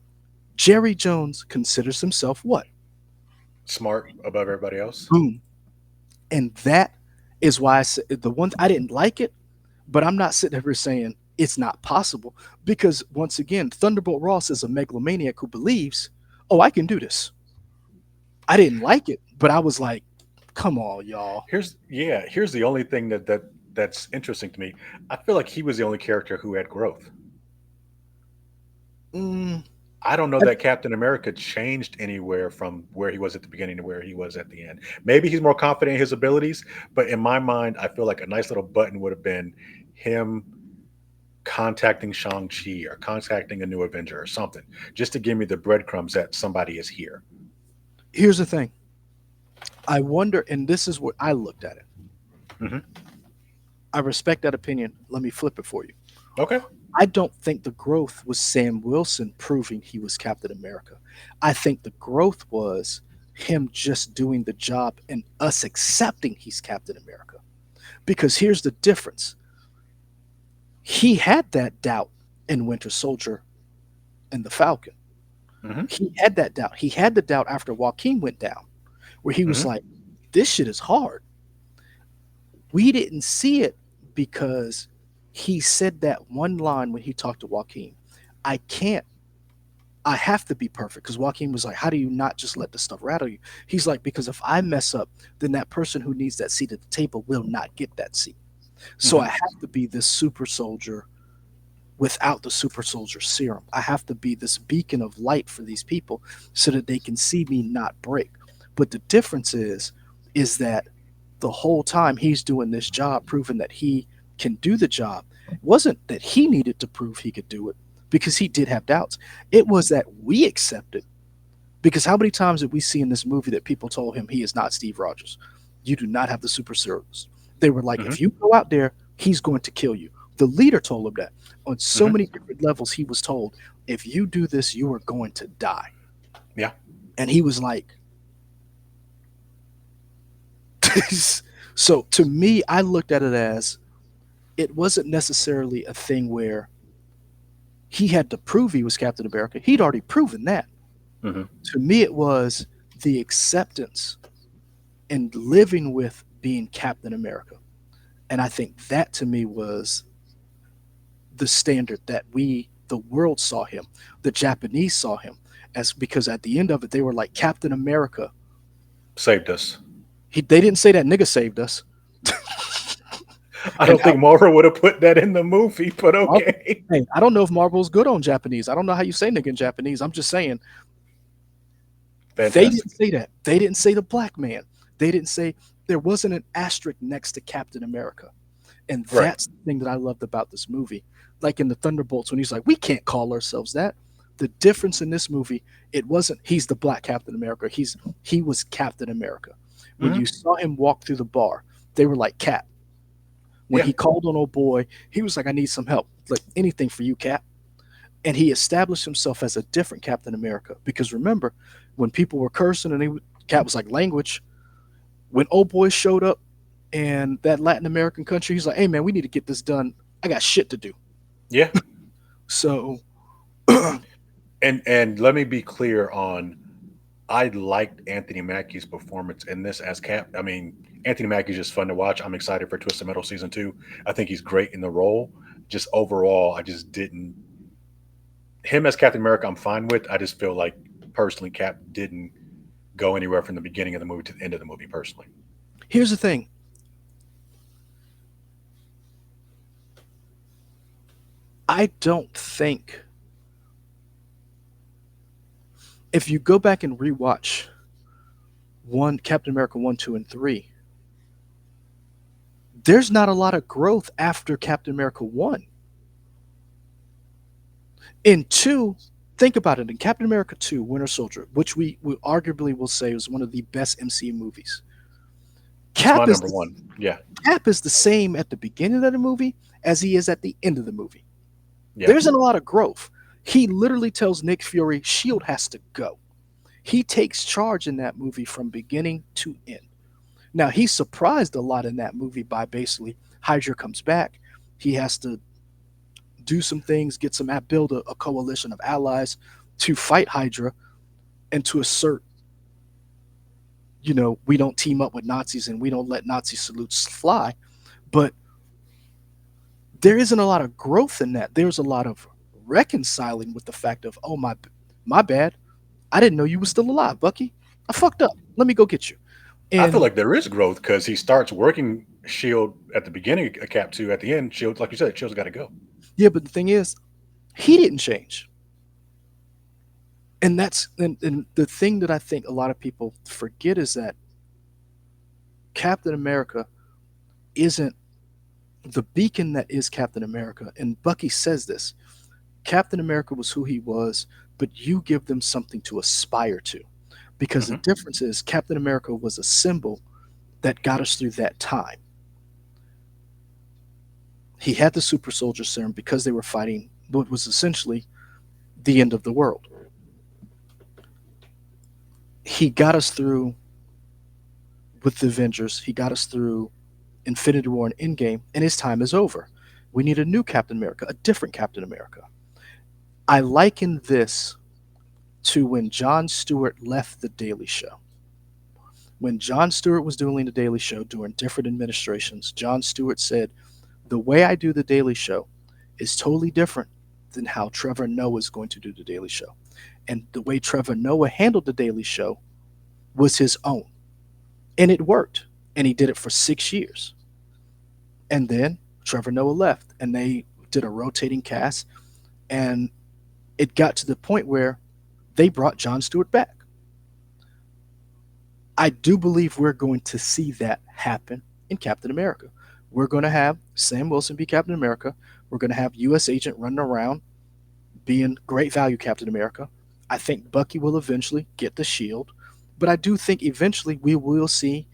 Jerry Jones considers himself what? smart above everybody else. Boom. And that is why I said the one I didn't like it, but I'm not sitting here saying it's not possible because once again, Thunderbolt Ross is a megalomaniac who believes, oh, I can do this. I didn't like it, but I was like, come on, y'all. Here's the only thing that's interesting to me. I feel like he was the only character who had growth. Mm, I don't know I- that Captain America changed anywhere from where he was at the beginning to where he was at the end. Maybe he's more confident in his abilities, but in my mind, I feel like a nice little button would have been him contacting Shang-Chi or contacting a new Avenger or something, just to give me the breadcrumbs that somebody is here. Here's the thing. I wonder, and this is what I looked at it. Hmm. I respect that opinion. Let me flip it for you. Okay. I don't think the growth was Sam Wilson proving he was Captain America. I think the growth was him just doing the job and us accepting he's Captain America. Because here's the difference. He had that doubt in Winter Soldier and the Falcon. Hmm. He had that doubt. He had the doubt after Joaquin went down, where he was Hmm. like, this shit is hard. We didn't see it because he said that one line when he talked to Joaquin. I can't, I have to be perfect. Because Joaquin was like, how do you not just let this stuff rattle you? He's like, because if I mess up, then that person who needs that seat at the table will not get that seat. So I Hmm. have to be this super soldier without the super soldier serum. I have to be this beacon of light for these people so that they can see me not break. But the difference is that the whole time he's doing this job, proving that he can do the job, it wasn't that he needed to prove he could do it because he did have doubts. It was that we accepted. Because how many times did we see in this movie that people told him he is not Steve Rogers? You do not have the super series. They were like, Hmm. if you go out there, he's going to kill you. The leader told him that. On so Hmm. many different levels, he was told, if you do this, you are going to die. Yeah. And he was like, so to me, I looked at it as it wasn't necessarily a thing where he had to prove he was Captain America. He'd already proven that. Hmm. To me, it was the acceptance and living with being Captain America. And I think that to me was the standard that the world saw him, the Japanese saw him as, because at the end of it, they were like, Captain America. Saved us. They didn't say that nigga saved us. I And don't think Marvel would have put that in the movie, but Marvel, okay. hey, I don't know if Marvel's good on Japanese. I don't know how you say nigga in Japanese. I'm just saying they didn't Fantastic. say that. They didn't say the black man. They didn't say, there wasn't an asterisk next to Captain America. And Right. that's the thing that I loved about this movie. Like in the Thunderbolts, when he's like, we can't call ourselves that. The difference in this movie, it wasn't he's the black Captain America. He was Captain America. When Hmm. you saw him walk through the bar, they were like, Cap. When Yeah. he called on old boy, he was like, I need some help. Like anything for you, Cap. And he established himself as a different Captain America. Because remember, when people were cursing and Cap was like, language, when old boy showed up in that Latin American country, he's like, hey man, we need to get this done. I got shit to do. Yeah. So And let me be clear on I liked Anthony Mackie's performance in this as Cap. I mean, Anthony Mackie's just fun to watch. I'm excited for Twisted Metal season 2. I think he's great in the role. Just overall, I just didn't him as Captain America I'm fine with. I just feel like personally Cap didn't go anywhere from the beginning of the movie to the end of the movie personally. here's the thing. I don't think if you go back and rewatch one Captain America 1, 2, and 3, there's not a lot of growth after Captain America 1. In 2, think about it. In Captain America 2, Winter Soldier, which we arguably will say was one of the best MCU movies, It's my Cap is number the, one. Yeah. Cap is the same at the beginning of the movie as he is at the end of the movie. Yeah. There isn't a lot of growth. He literally tells Nick Fury, Shield has to go. He takes charge in that movie from beginning to end. Now, he's surprised a lot in that movie by basically Hydra comes back. He has to do some things, get some, build a coalition of allies to fight Hydra and to assert, we don't team up with Nazis and we don't let Nazi salutes fly. But there isn't a lot of growth in that. There's a lot of reconciling with the fact of, oh my bad, I didn't know you were still alive, Bucky. I fucked up. Let me go get you. I feel And like there is growth because he starts working Shield at the beginning of Cap 2. At the end, Shield, like you said, Shield's got to go. yeah, but the thing is, he didn't change. And and the thing that I think a lot of people forget is that Captain America isn't the beacon that is Captain America. And Bucky says this. Captain America was who he was, but you give them something to aspire to. Because the Hmm. difference is Captain America was a symbol that got us through that time. He had the super soldier serum because they were fighting what was essentially the end of the world. He got us through with the Avengers. He got us through Infinity War and Endgame, and his time is over. We need a new Captain America, a different Captain America. I liken this to when Jon Stewart left The Daily Show. When Jon Stewart was doing The Daily Show during different administrations, Jon Stewart said, "The way I do The Daily Show is totally different than how Trevor Noah is going to do The Daily Show." And the way Trevor Noah handled The Daily Show was his own. And it worked. And he did it for 6 years. And then Trevor Noah left and they did a rotating cast. And it got to the point where they brought Jon Stewart back. I do believe we're going to see that happen in Captain America. We're going to have Sam Wilson be Captain America. We're going to have U.S. Agent running around being great value Captain America. I think Bucky will eventually get the shield. But I do think eventually we will see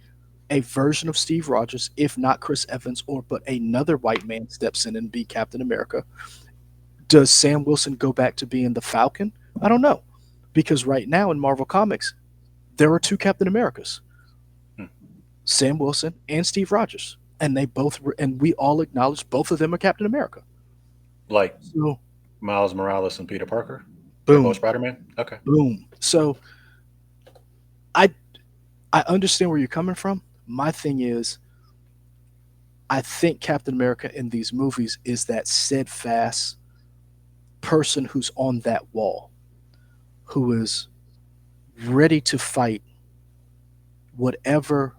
a version of Steve Rogers, if not Chris Evans, or but another white man steps in and be Captain America. Does Sam Wilson go back to being the Falcon? I don't know. Because right now in Marvel Comics, there are two Captain Americas, Hmm. Sam Wilson and Steve Rogers. And they both were, and we all acknowledge both of them are Captain America. Like So Miles Morales and Peter Parker. They're both boom, Spider-Man. Okay. boom. So I I understand where you're coming from. My thing is I think Captain America in these movies is that steadfast person who's on that wall, who is ready to fight whatever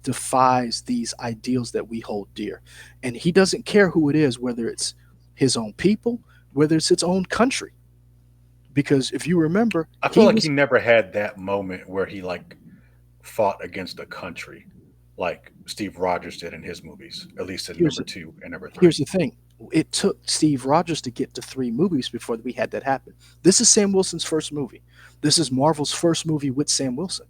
defies these ideals that we hold dear. And he doesn't care who it is, whether it's his own people, whether it's its own country. Because if you remember, I feel he like he was never had that moment where he like fought against a country like Steve Rogers did in his movies, at least in here's number two and number here's three. the thing. It took Steve Rogers to get to 3 movies before we had that happen. This is Sam Wilson's first movie. This is Marvel's first movie with Sam Wilson.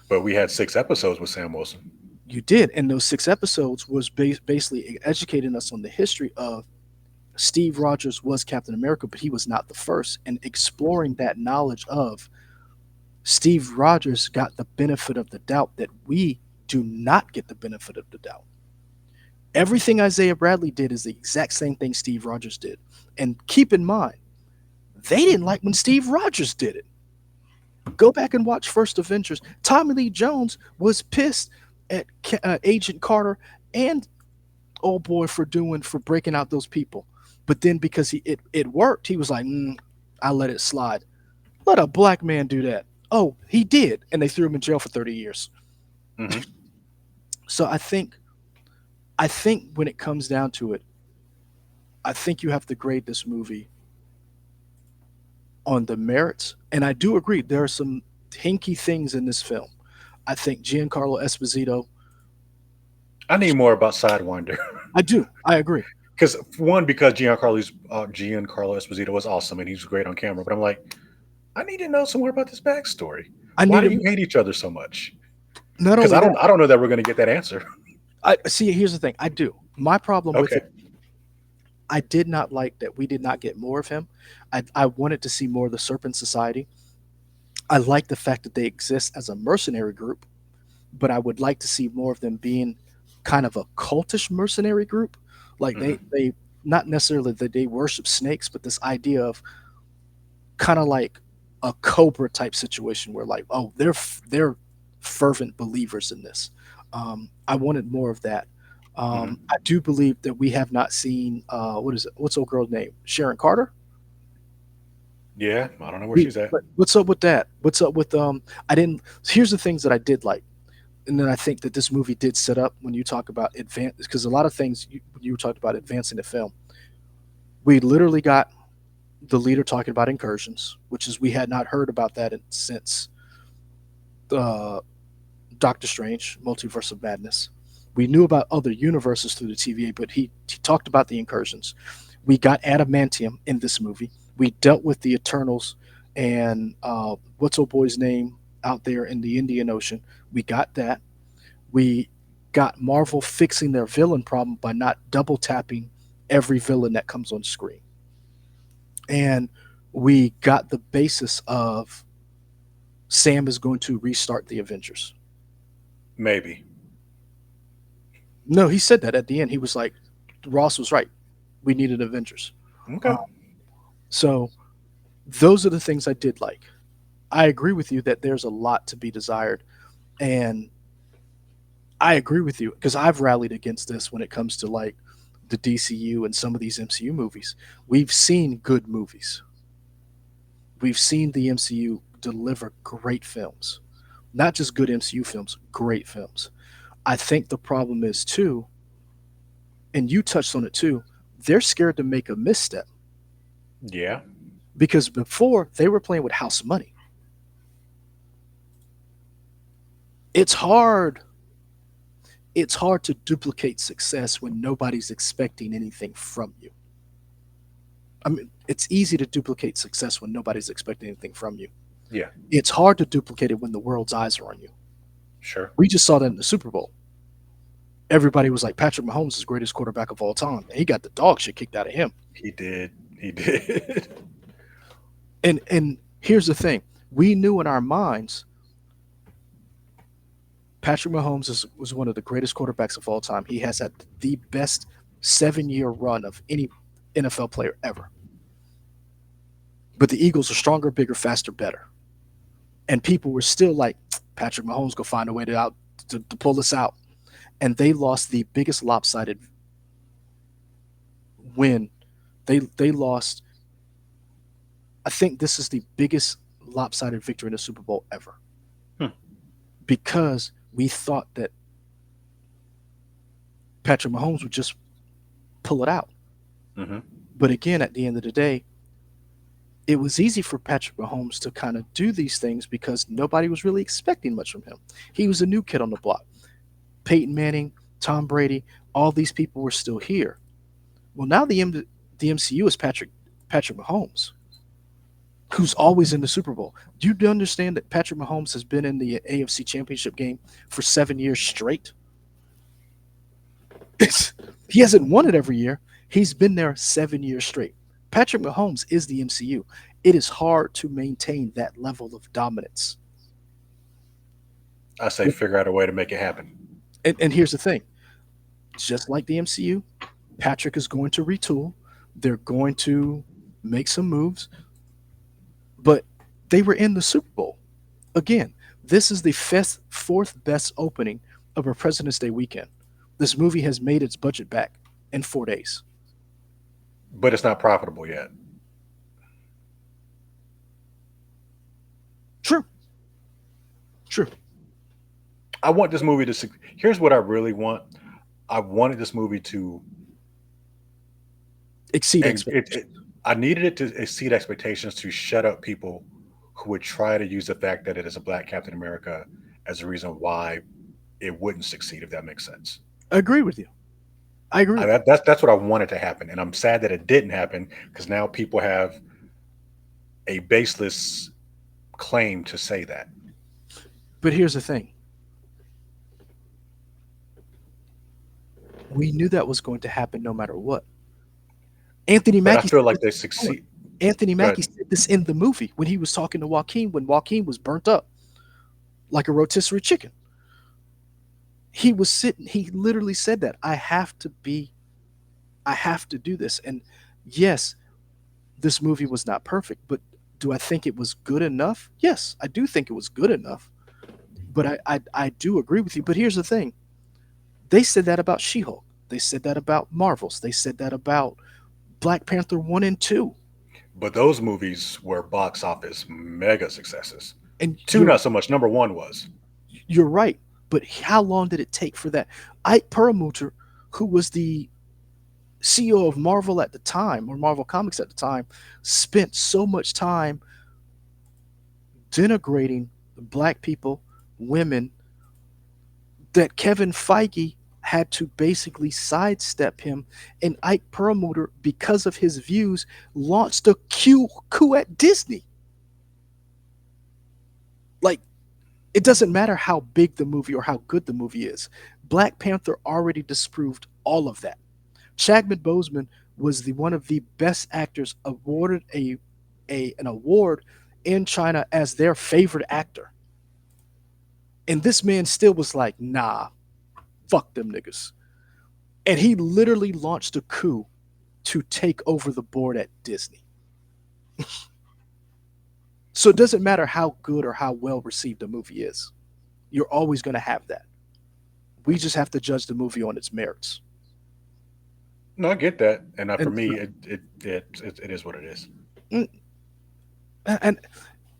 But we had 6 episodes with Sam Wilson. You did, and those 6 episodes was basically educating us on the history of Steve Rogers was Captain America, but he was not the first, and exploring that knowledge of Steve Rogers got the benefit of the doubt that we do not get the benefit of the doubt. Everything Isaiah Bradley did is the exact same thing Steve Rogers did. And keep in mind, they didn't like when Steve Rogers did it. Go back and watch First Avengers. Tommy Lee Jones was pissed at Agent Carter and old boy for breaking out those people. But then because it worked, he was like, I let it slide. Let a black man do that. Oh, he did, and they threw him in jail for 30 years. Hmm. So I think when it comes down to it, I think you have to grade this movie on the merits. And I do agree there are some hinky things in this film. I think Giancarlo Esposito. I need more about Sidewinder. I do. I agree. Because one, because Giancarlo Esposito was awesome and he was great on camera. But I'm like, I need to know some more about this backstory. I Why do needed you hate each other so much? not Because only that. I don't know that we're going to get that answer. I see. Here's the thing. I do. My problem with Okay. it, I did not like that we did not get more of him. I wanted to see more of the Serpent Society. I like the fact that they exist as a mercenary group, but I would like to see more of them being kind of a cultish mercenary group. Like Hmm. they not necessarily that they worship snakes, but this idea of kind of like a cobra type situation where like, oh, they're fervent believers in this. I wanted more of that. Hmm. I do believe that we have not seen what is it? What's old girl's name? Sharon Carter. Yeah, I don't know where she's at. But what's up with that? What's up with I didn't. Here's the things that I did like, and then I think that this movie did set up when you talk about advance because a lot of things you talked about advancing the film. We literally got the leader talking about incursions, which is we had not heard about that since uh, Doctor Strange, Multiverse of Madness. We knew about other universes through the TVA, but he talked about the incursions. We got adamantium in this movie. We dealt with the Eternals and what's old boy's name out there in the Indian Ocean. We got that. We got Marvel fixing their villain problem by not double tapping every villain that comes on screen. And we got the basis of Sam is going to restart the Avengers. Maybe. No, he said that at the end. He was like, Ross was right. We needed Avengers. Okay. Um, so those are the things I did like. I agree with you that there's a lot to be desired. And I agree with you because I've rallied against this when it comes to like the DCU and some of these MCU movies. We've seen good movies. We've seen the MCU deliver great films. Not just good MCU films, great films. I think the problem is too, and you touched on it too, they're scared to make a misstep Yeah. because before they were playing with house money. It's hard. It's hard to duplicate success when nobody's expecting anything from you. I mean, it's easy to duplicate success when nobody's expecting anything from you. Yeah. It's hard to duplicate it when the world's eyes are on you. Sure. We just saw that in the Super Bowl. Everybody was like, Patrick Mahomes is the greatest quarterback of all time. And he got the dog shit kicked out of him. He did. He did. And here's the thing. We knew in our minds Patrick Mahomes was one of the greatest quarterbacks of all time. He has had the best 7-year run of any NFL player ever. But the Eagles are stronger, bigger, faster, better. And people were still like, Patrick Mahomes go find a way to pull this out. And they lost the biggest lopsided win. They lost. I think this is the biggest lopsided victory in the Super Bowl ever. Because we thought that Patrick Mahomes would just pull it out. Mm-hmm. But again, at the end of the day, it was easy for Patrick Mahomes to kind of do these things because nobody was really expecting much from him. He was a new kid on the block. Peyton Manning, Tom Brady, all these people were still here. Well, now the MCU is Patrick Mahomes, who's always in the Super Bowl. Do you understand that Patrick Mahomes has been in the AFC Championship game for 7 years straight? He hasn't won it every year. He's been there 7 years straight. Patrick Mahomes is the MCU. It is hard to maintain that level of dominance. I say figure out a way to make it happen. And here's the thing. Just like the MCU, Patrick is going to retool. They're going to make some moves. But they were in the Super Bowl. Again, this is the fourth best opening of a President's Day weekend. This movie has made its budget back in 4 days. But it's not profitable yet. True. I want this movie to. Here's what I really want. I wanted this movie to Exceed expectations. I needed it to exceed expectations to shut up people who would try to use the fact that it is a Black Captain America as a reason why it wouldn't succeed, if that makes sense. I agree with you. I agree. That's what I wanted to happen, and I'm sad that it didn't happen because now people have a baseless claim to say that. But here's the thing. We knew that was going to happen no matter what. Anthony But I Mackie feel like they succeed. Anthony Go Mackie ahead. said this in the movie when he was talking to Joaquin when Joaquin was burnt up like a rotisserie chicken. He literally said that I have to do this. And yes, this movie was not perfect, but do I think it was good enough? Yes, I do think it was good enough. But I do agree with you. But here's the thing. They said that about She-Hulk. They said that about Marvels. They said that about Black Panther 1 and 2. But those movies were box office mega successes. And 2, not so much. Number 1 was. You're right. But how long did it take for that? Ike Perlmutter, who was the CEO of Marvel at the time, or Marvel Comics at the time, spent so much time denigrating Black people, women, that Kevin Feige had to basically sidestep him. And Ike Perlmutter, because of his views, launched a coup at Disney. Like, It doesn't matter how big the movie or how good the movie is. Black Panther already disproved all of that. Chadwick Boseman was the one of the best actors awarded an award in China as their favorite actor. And this man still was like, nah, fuck them niggas. And he literally launched a coup to take over the board at Disney. So it doesn't matter how good or how well received a movie is. You're always going to have that. We just have to judge the movie on its merits. No, I get that, and for And me, it is what it is. and and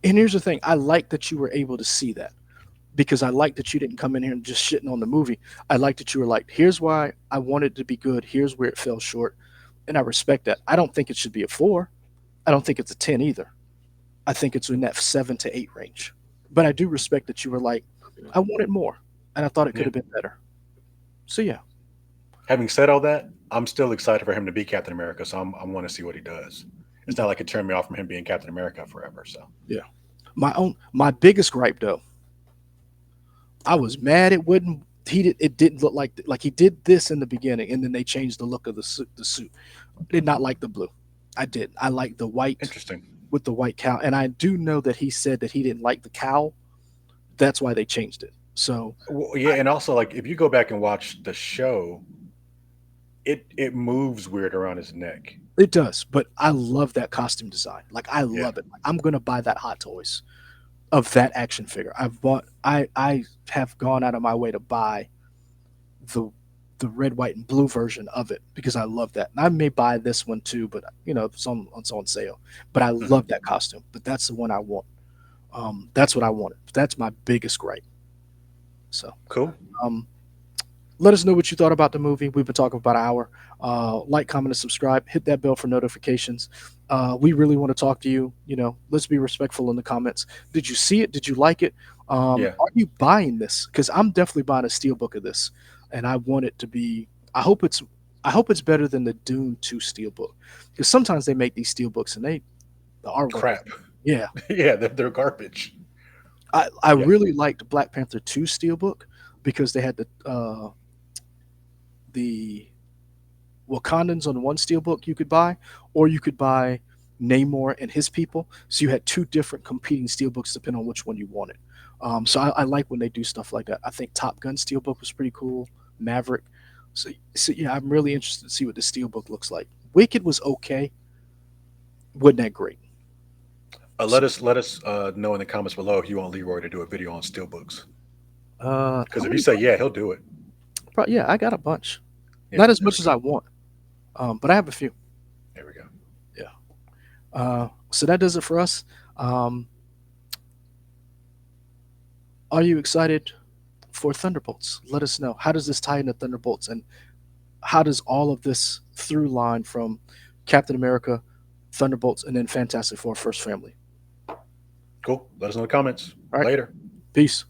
here's the thing: I like that you were able to see that because I like that you didn't come in here and just shitting on the movie. I like that you were like, "Here's why I want it to be good. Here's where it fell short," and I respect that. I don't think it should be a 4. I don't think it's a 10 either. I think it's in that 7 to 8 range. But I do respect that you were like, "I wanted more," and I thought it could Yeah. have been better. So yeah. Having said all that, I'm still excited for him to be Captain America, so I want to see what he does. It's not like it turned me off from him being Captain America forever. So Yeah. My biggest gripe though, I was mad it wouldn't he did it didn't look like he did this in the beginning and then they changed the look of the suit. I did not like the blue. I did. I like the white interesting. with the white cowl. And I do know that he said that he didn't like the cowl. That's why they changed it. So Well, yeah, and also like if you go back and watch the show, it moves weird around his neck. it does, but I love that costume design. Like I Yeah. love it. I'm gonna buy that Hot Toys of that action figure. I have gone out of my way to buy the the red, white, and blue version of it because I love that. And I may buy this one too, but it's on sale. But I Mhm. love that costume. But that's the one I want. That's what I wanted. That's my biggest gripe. So Cool. um, let us know what you thought about the movie. We've been talking about an hour. Like, comment, and subscribe. Hit that bell for notifications. We really want to talk to you. Let's be respectful in the comments. Did you see it? Did you like it? Yeah. Are you buying this? Because I'm definitely buying a steelbook of this, and I want it to be. I hope it's better than the Dune 2 steelbook, because sometimes they make these steelbooks and the artwork is, Crap. yeah. Yeah, they're garbage. I Yeah. really liked Black Panther 2 steelbook because they had the Wakandans on one steelbook you could buy, or you could buy Namor and his people. So you had two different competing steelbooks depending on which one you wanted. So I like when they do stuff like that. I think Top Gun steelbook was pretty cool. Maverick. So yeah, I'm really interested to see what the steelbook looks like. Wicked was okay, wasn't that great? Let So us know in the comments below if you want Leroy to do a video on steelbooks. how Because if you many? say yeah, he'll do it. Yeah, I got a bunch. Yeah, Not as there much we as I go. want, but I have a few. There we go. Yeah. So that does it for us. Um, are you excited for Thunderbolts? Let us know. How does this tie into Thunderbolts, and how does all of this through line from Captain America, Thunderbolts, and then Fantastic Four First Family? Cool. Let us know in the comments. All right. Later. Peace.